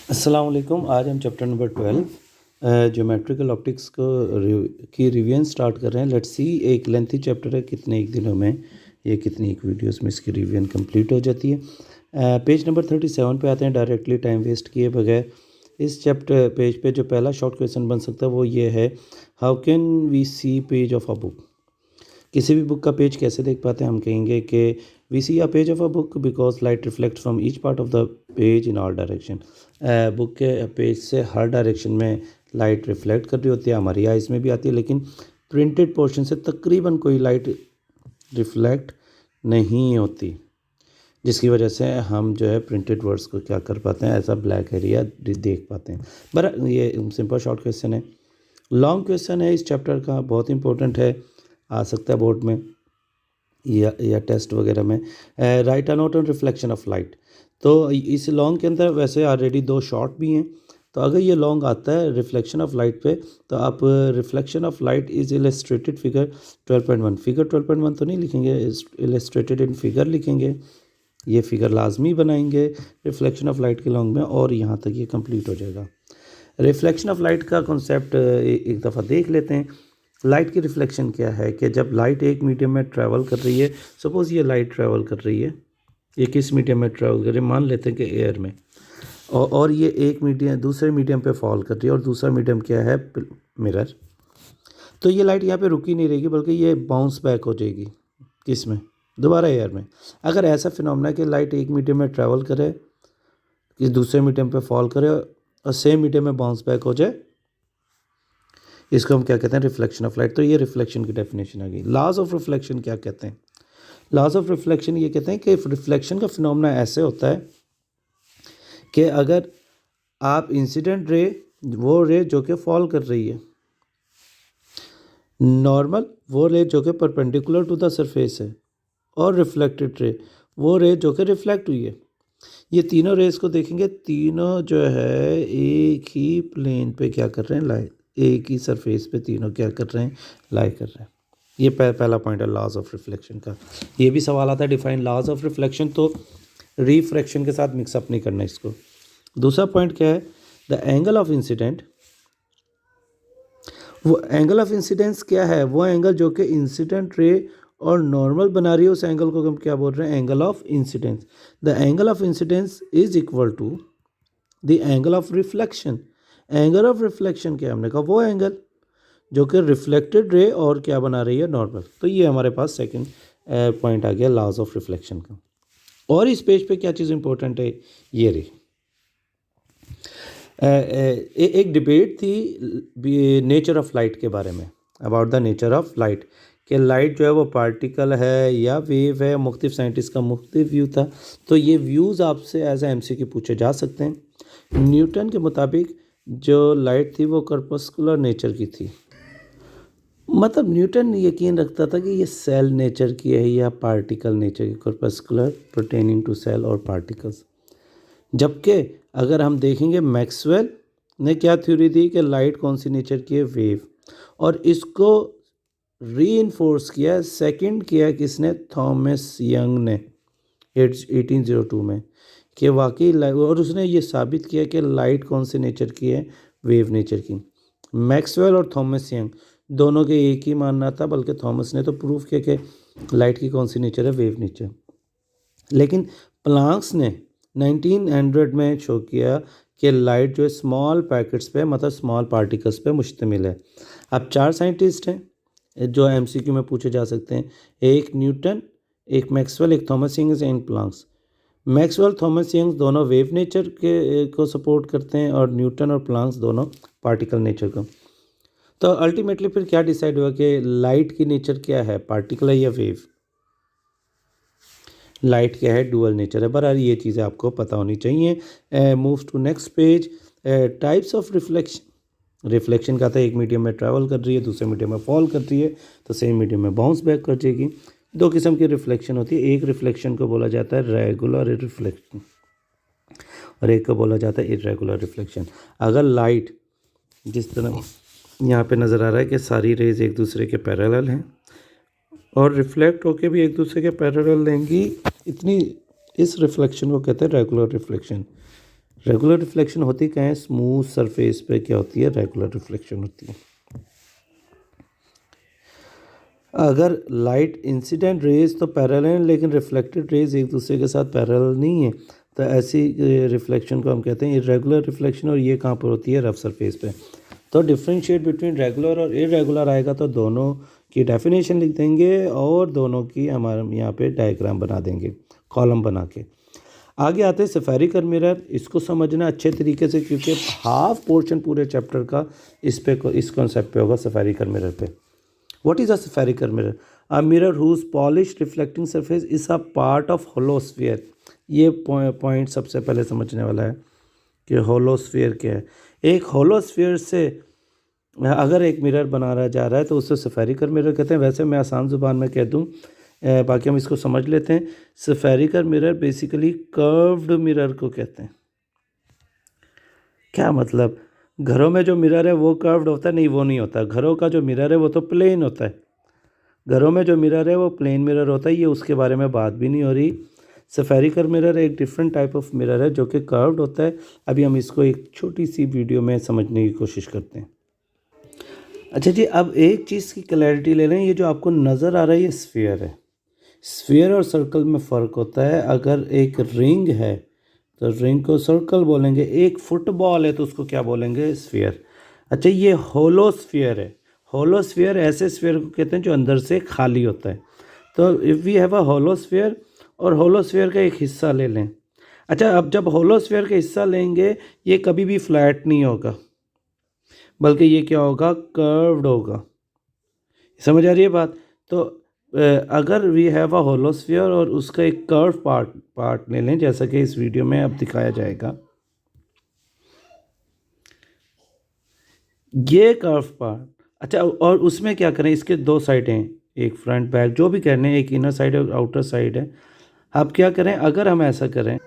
अस्सलाम वालेकुम। आज हम चैप्टर नंबर 12 ज्योमेट्रिकल ऑप्टिक्स की रिवीजन स्टार्ट कर रहे हैं। लेट्स सी, एक लेंथी चैप्टर है, कितने एक दिनों में ये कितनी एक वीडियोस में इसकी रिवीजन कंप्लीट हो जाती है। पेज नंबर 37 पे आते हैं, डायरेक्टली टाइम वेस्ट किए बगैर। इस चैप्टर पेज पे जो पहला शॉर्ट क्वेश्चन बन सकता है वो ये है, how can we see page of a book. किसी भी बुक का पेज कैसे देख पाते हैं? हम कहेंगे कि we see a page of a book because light reflect from each part of the page in all direction. Book के पेज से हर डायरेक्शन में लाइट रिफ्लेक्ट कर रही होती है, हमारी आइज़ में भी आती है, लेकिन प्रिंटेड पोर्शन से तकरीबन कोई लाइट रिफ्लेक्ट नहीं होती, जिसकी वजह से हम जो है प्रिंटेड वर्ड्स को क्या कर पाते हैं, ऐसा ब्लैक एरिया देख पाते हैं। पर ये सिंपल शॉर्ट क्वेश्चन है। लॉन्ग क्वेश्चन है इस चैप्टर का, बहुत इंपॉर्टेंट है, आ सकता है बोर्ड में या टेस्ट वगैरह में। Right a note on reflection of light. तो इस लॉन्ग के अंदर वैसे ऑलरेडी दो शॉर्ट भी हैं, तो अगर ये लॉन्ग आता है रिफ्लेक्शन ऑफ लाइट पे, तो आप reflection of light is illustrated figure 12.1, figure 12.1 तो नहीं लिखेंगे, इलस्ट्रेटेड इन फिगर लिखेंगे। ये फिगर लाजमी बनाएंगे रिफ्लेक्शन ऑफ लाइट के लॉन्ग में, और यहाँ तक ये कंप्लीट हो जाएगा। रिफ्लेक्शन ऑफ लाइट का कॉन्सेप्ट एक दफ़ा देख लेते हैं। लाइट की रिफ्लेक्शन क्या है कि जब लाइट एक मीडियम में ट्रैवल कर रही है, सपोज़ ये लाइट ट्रैवल कर रही है, ये किस मीडियम में ट्रैवल कर रही है, मान लेते हैं कि एयर में, और ये एक मीडियम दूसरे मीडियम पे फॉल कर रही है, और दूसरा मीडियम क्या है, मिरर। तो ये लाइट यहाँ पे रुकी नहीं रहेगी, बल्कि ये बाउंस बैक हो जाएगी, किस में, दोबारा एयर में। अगर ऐसा फिनोमेना कि लाइट एक मीडियम में ट्रैवल करे, किसी दूसरे मीडियम पे फॉल करे और सेम मीडियम में बाउंस बैक हो जाए, इसको हम क्या कहते हैं, रिफ्लेक्शन ऑफ लाइट। तो ये रिफ्लेक्शन की डेफिनेशन आ गई। लॉज ऑफ रिफ्लेक्शन क्या कहते हैं? लॉज ऑफ रिफ्लेक्शन ये कहते हैं कि रिफ्लेक्शन का फिनोमेना ऐसे होता है कि अगर आप इंसिडेंट रे, वो रे जो कि फॉल कर रही है, नॉर्मल वो रे जो कि परपेंडिकुलर टू द सरफेस है, और रिफ्लेक्टेड रे वो रे जो कि रिफ्लेक्ट हुई है, ये तीनों रेस को देखेंगे, तीनों जो है एक ही प्लेन पे क्या कर रहे हैं, लाइट, एक ही सरफेस पे तीनों क्या कर रहे हैं, लाइट कर रहे हैं। ये पहला पॉइंट है लॉज ऑफ रिफ्लेक्शन का। ये भी सवाल आता है डिफाइन लॉज ऑफ रिफ्लेक्शन, तो रिफ्रैक्शन के साथ मिक्सअप नहीं करना इसको। दूसरा पॉइंट क्या है, द एंगल ऑफ इंसिडेंट। वो एंगल ऑफ इंसिडेंस क्या है, वो एंगल जो कि इंसिडेंट रे और नॉर्मल बना रही है, उस एंगल को हम क्या बोल रहे हैं, angle of incidence. The angle of incidence is equal to the angle of reflection. Angle of reflection क्या, हमने कहा वो एंगल जो कि रिफ्लेक्टेड रे और क्या बना रही है, नॉर्मल। तो ये हमारे पास सेकंड पॉइंट आ गया लॉज ऑफ रिफ्लेक्शन का। और इस पेज पे क्या चीज़ इंपॉर्टेंट है, ये रही। एक डिबेट थी नेचर ऑफ लाइट के बारे में, about the nature of light, कि लाइट जो है वो पार्टिकल है या वेव है। मुख्तलिफ साइंटिस्ट का मुख्तलिफ व्यू था, तो ये व्यूज़ आपसे एज ए एमसीक्यू पूछे जा सकते हैं। न्यूटन के मुताबिक जो लाइट थी वो कर्पस्कुलर नेचर की थी, मतलब न्यूटन यकीन रखता था कि ये सेल नेचर की है या पार्टिकल नेचर की, कर्पस्कुलर पर्टेनिंग टू सेल और पार्टिकल्स। जबकि अगर हम देखेंगे मैक्सवेल ने क्या थ्योरी दी कि लाइट कौन सी नेचर की है, वेव। और इसको रीइंफोर्स किया, सेकंड किया किसने, थॉमस यंग ने 1802 में, कि वाकई और उसने ये साबित किया कि लाइट कौन से नेचर की है, वेव नेचर की। मैक्सवेल और थॉमस यंग दोनों के एक ही मानना था, बल्कि थॉमस ने तो प्रूफ किया कि लाइट की कौन सी नेचर है, वेव नेचर। लेकिन प्लांक्स ने 1900 में शो किया कि लाइट जो है स्मॉल पैकेट्स पे, मतलब स्मॉल पार्टिकल्स पे मुश्तमिल है। अब चार साइंटिस्ट हैं जो एमसीक्यू में पूछे जा सकते हैं, एक न्यूटन, एक मैक्सवेल, एक Thomas young, and Planck's. Maxwell, Thomas young दोनों वेव नेचर के को सपोर्ट करते हैं, और न्यूटन और प्लांक्स दोनों पार्टिकल नेचर को। तो अल्टीमेटली फिर क्या डिसाइड हुआ कि लाइट की नेचर क्या है, पार्टिकल है या वेव? लाइट क्या है, डुअल नेचर है। बहरहाल ये चीज़ें आपको पता होनी चाहिए। Move to next page. Types of reflection. Reflection का था एक मीडियम में ट्रैवल कर रही है, दूसरे मीडियम में फॉल कर रही है, तो सेम मीडियम में बाउंस बैक कर जाएगी। दो किस्म की रिफ्लेक्शन होती है, एक रिफ्लेक्शन को बोला जाता है रेगुलर रिफ्लेक्शन, और एक को बोला जाता है इरेगुलर रिफ्लेक्शन। अगर लाइट जिस तरह यहाँ पे नज़र आ रहा है कि सारी रेज एक दूसरे के पैरेलल हैं और रिफ्लेक्ट होके भी एक दूसरे के पैरेलल लेंगी, इतनी, इस रिफ्लेक्शन को कहते हैं रेगुलर रिफ्लेक्शन। रेगुलर रिफ्लेक्शन होती क्या है? स्मूथ सरफेस पे क्या होती है? रेगुलर रिफ्लेक्शन होती है। अगर लाइट इंसिडेंट रेज तो पैरेलल हैं, लेकिन रिफ्लेक्टेड रेज एक दूसरे के साथ पैरेलल नहीं है, तो ऐसी रिफ्लेक्शन को हम कहते हैं इरेगुलर रिफ्लेक्शन। और ये कहाँ पर होती है? रफ सरफेस पे। तो डिफ्रेंशिएट बिटवीन रेगुलर और इरेगुलर आएगा तो दोनों की डेफिनेशन लिख देंगे और दोनों की हमारे यहाँ पे डायग्राम बना देंगे कॉलम बना के। आगे आते हैं स्फेरिकल मिरर। इसको समझना अच्छे तरीके से, क्योंकि हाफ पोर्शन पूरे चैप्टर का इस कॉन्सेप्ट पे होगा, स्फेरिकल मिरर पे। What is a spherical mirror? A mirror whose polished reflecting surface is a part of holosphere. ये पॉइंट सबसे पहले समझने वाला है कि होलोस्फीयर क्या है। एक होलोस्फीयर से अगर एक मिरर बनाया जा रहा है तो उससे स्फेरिकल मिरर कहते हैं। वैसे मैं आसान ज़ुबान में कह दूं, बाकी हम इसको समझ लेते हैं। Spherical mirror basically curved mirror को कहते हैं। क्या मतलब? घरों में जो मिरर है वो कर्व्ड होता है? नहीं, वो नहीं होता। घरों का जो मिरर है वो तो प्लेन होता है। घरों में जो मिरर है वो प्लेन मिरर होता है। ये उसके बारे में बात भी नहीं हो रही। स्फेरिकल मिरर एक डिफरेंट टाइप ऑफ मिरर है जो कि कर्व्ड होता है। अभी हम इसको एक छोटी सी वीडियो में समझने की कोशिश करते हैं। अच्छा जी, अब एक चीज़ की क्लैरिटी ले लें। ये जो आपको नज़र आ रहा है ये स्फीयर है। स्फीयर और सर्कल में फ़र्क होता है। अगर एक रिंग है तो रिंग को सर्कल बोलेंगे, एक फुटबॉल है तो उसको क्या बोलेंगे? स्फीयर। अच्छा, ये होलोस्फीयर है। होलोस्फीयर ऐसे स्फीयर को कहते हैं जो अंदर से खाली होता है। तो इफ़ वी हैव अ होलोस्फीयर और होलोस्फीयर का एक हिस्सा ले लें। अच्छा, अब जब होलोस्फीयर का हिस्सा लेंगे ये कभी भी फ्लैट नहीं होगा, बल्कि ये क्या होगा? कर्व्ड होगा। समझ आ रही है बात? तो अगर वी हैव अ होलोस्फीयर और उसका एक कर्व पार्ट ले लें, जैसा कि इस वीडियो में अब दिखाया जाएगा, ये कर्व पार्ट। अच्छा, और उसमें क्या करें? इसके दो साइड हैं, एक फ्रंट बैक जो भी कहने हैं, एक इनर साइड और आउटर साइड है। अब क्या करें अगर हम ऐसा करें?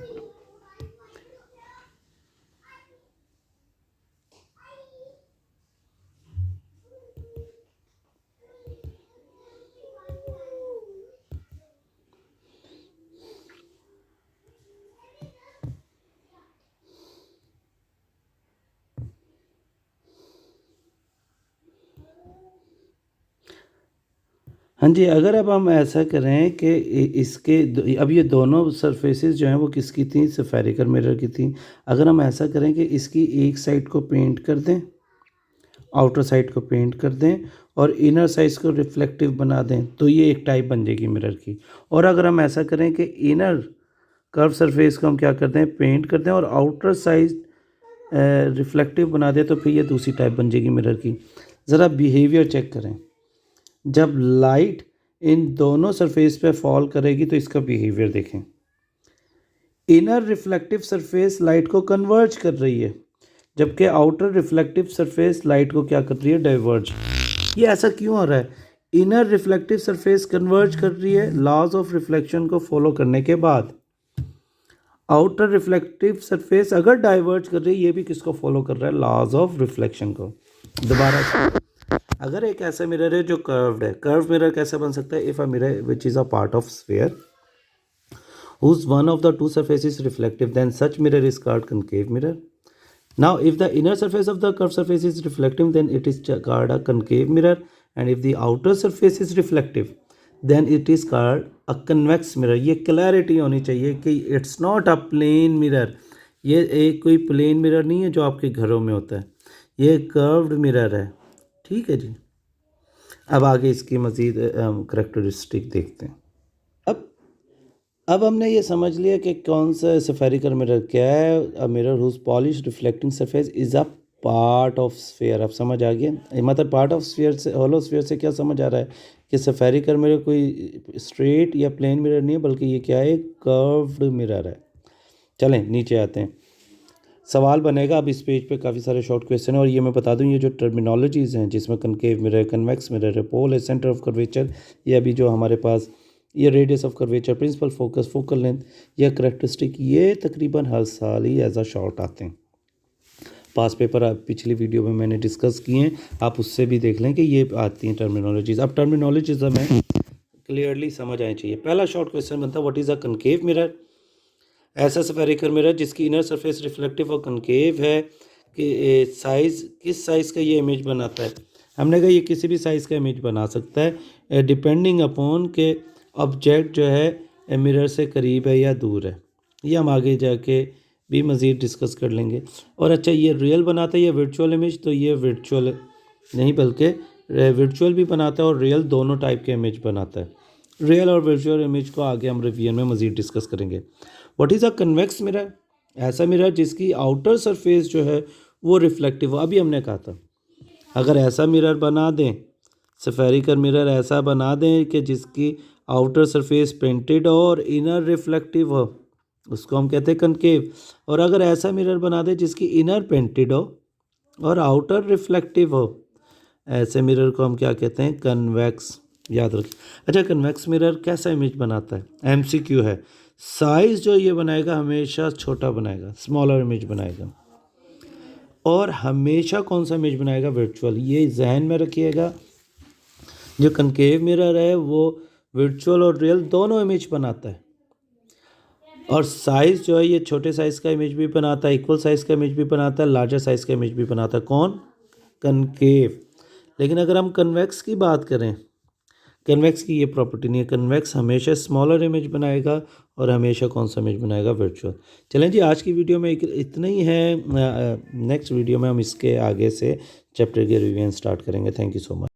हाँ जी, अगर अब हम ऐसा करें कि अब ये दोनों सरफेसेस जो हैं वो किसकी थी? स्फेरिकल मिरर की थी। अगर हम ऐसा करें कि इसकी एक साइड को पेंट कर दें, आउटर साइड को पेंट कर दें और इनर साइड को रिफ्लेक्टिव बना दें, तो ये एक टाइप बन जाएगी मिरर की। और अगर हम ऐसा करें कि इनर कर्व सरफेस को हम क्या करते हैं? पेंट कर दें और आउटर साइड रिफ्लेक्टिव बना दें, तो फिर ये दूसरी टाइप बन जाएगी मिरर की। ज़रा बिहेवियर चेक करें। जब लाइट इन दोनों सरफेस पे फॉल करेगी तो इसका बिहेवियर देखें। इनर रिफ्लेक्टिव सरफेस लाइट को कन्वर्ज कर रही है, जबकि आउटर रिफ्लेक्टिव सरफेस लाइट को क्या कर रही है? डाइवर्ज। ये ऐसा क्यों हो रहा है? इनर रिफ्लेक्टिव सरफेस कन्वर्ज कर रही है लॉज ऑफ रिफ्लेक्शन को फॉलो करने के बाद। आउटर रिफ्लेक्टिव सरफेस अगर डाइवर्ज कर रही है, ये भी किसको फॉलो कर रहा है? लॉज ऑफ रिफ्लेक्शन को। दोबारा से, अगर एक ऐसा मिरर है जो कर्व्ड है, कर्व मिरर कैसे बन सकता है? If a mirror which is a part of sphere whose one of the two surfaces is reflective, then such mirror is called concave mirror. Now if the inner surface of the curved surface is reflective, then it is called a concave mirror, and if the outer surface is reflective, then it is called a convex mirror. ये clarity होनी चाहिए कि it's not a plane mirror. ये एक कोई plane mirror नहीं है जो आपके घरों में होता है, ये कर्व्ड मिरर है। ठीक है जी। अब आगे इसकी मज़ीद करेक्टरिस्टिक देखते हैं। अब हमने ये समझ लिया कि कौन सा स्फेरिकल मिरर क्या है। A mirror whose polished reflecting surface is a part of sphere. अब समझ आ गया? मतलब पार्ट ऑफ स्फीयर से, होलो स्फीयर से क्या समझ आ रहा है कि स्फेरिकल मिरर कोई स्ट्रेट या प्लेन मिरर नहीं है, बल्कि ये क्या है? कर्व्ड मिरर है। चलें नीचे आते हैं। सवाल बनेगा अब इस पेज पे, काफ़ी सारे शॉर्ट क्वेश्चन है और ये मैं बता दूं, ये जो टर्मिनोलॉजीज़ हैं जिसमें कनकेव मिरर, कन्वेक्स मिरर है, पोल है, सेंटर ऑफ कर्वेचर, ये अभी जो हमारे पास ये radius of curvature, principal focus, focal length या करेक्टरिस्टिक, ये तकरीबन हर साल ही एज अ शॉर्ट आते हैं। पास पेपर आप पिछली वीडियो में मैंने डिस्कस किए हैं, आप उससे भी देख लें कि ये आती हैं टर्मिनोलॉजीज़। अब टर्मिनोलॉजीज़ हमें क्लियरली समझ आनी चाहिए। पहला शॉर्ट क्वेश्चन बनता है what is a concave mirror? ऐसा स्फेरिकल मिरर जिसकी इनर सरफेस रिफ्लेक्टिव और कनकेव है कि साइज़ किस साइज़ का ये इमेज बनाता है। हमने कहा ये किसी भी साइज़ का इमेज बना सकता है डिपेंडिंग अपॉन के ऑब्जेक्ट जो है मिरर से करीब है या दूर है। ये हम आगे जाके भी मज़ीद डिस्कस कर लेंगे। और अच्छा ये रियल बनाता है या वर्चुअल इमेज, तो ये वर्चुअल नहीं बल्कि वर्चुअल भी बनाता है और रियल दोनों टाइप के इमेज बनाता है। रियल और वर्चुअल इमेज को आगे हम रिवीजन में मज़ीद डिस्कस करेंगे। What is a convex mirror? ऐसा मिरर जिसकी आउटर सरफेस जो है वो रिफ्लेक्टिव हो। अभी हमने कहा था अगर ऐसा मिरर बना दें, स्फेरिकल मिरर ऐसा बना दें कि जिसकी आउटर सरफेस पेंटेड हो और इनर रिफ्लेक्टिव हो, उसको हम कहते हैं कनकेव। और अगर ऐसा मिरर बना दें जिसकी इनर पेंटेड हो और आउटर रिफ्लेक्टिव हो, ऐसे मिरर को हम क्या कहते हैं? कन्वेक्स। याद रखिए। अच्छा कन्वेक्स मिरर कैसा इमेज बनाता है? एमसीक्यू है। साइज़ जो ये बनाएगा हमेशा छोटा बनाएगा, स्मॉलर इमेज बनाएगा। और हमेशा कौन सा इमेज बनाएगा? वर्चुअल। ये जहन में रखिएगा, जो कनकेव मिरर है वो वर्चुअल और रियल दोनों इमेज बनाता है। और साइज़ जो है ये छोटे साइज़ का इमेज भी बनाता है, इक्वल साइज़ का इमेज भी बनाता है, लार्जर साइज़ का इमेज भी बनाता है। कौन? कनकेव। लेकिन अगर हम कन्वेक्स की बात करें, कन्वेक्स की ये प्रॉपर्टी नहीं है। कन्वेक्स हमेशा स्मॉलर इमेज बनाएगा और हमेशा कौन सा इमेज बनाएगा? वर्चुअल। चलें जी, आज की वीडियो में इतना ही है। नेक्स्ट वीडियो में हम इसके आगे से चैप्टर के रिवीजन स्टार्ट करेंगे। Thank you so much.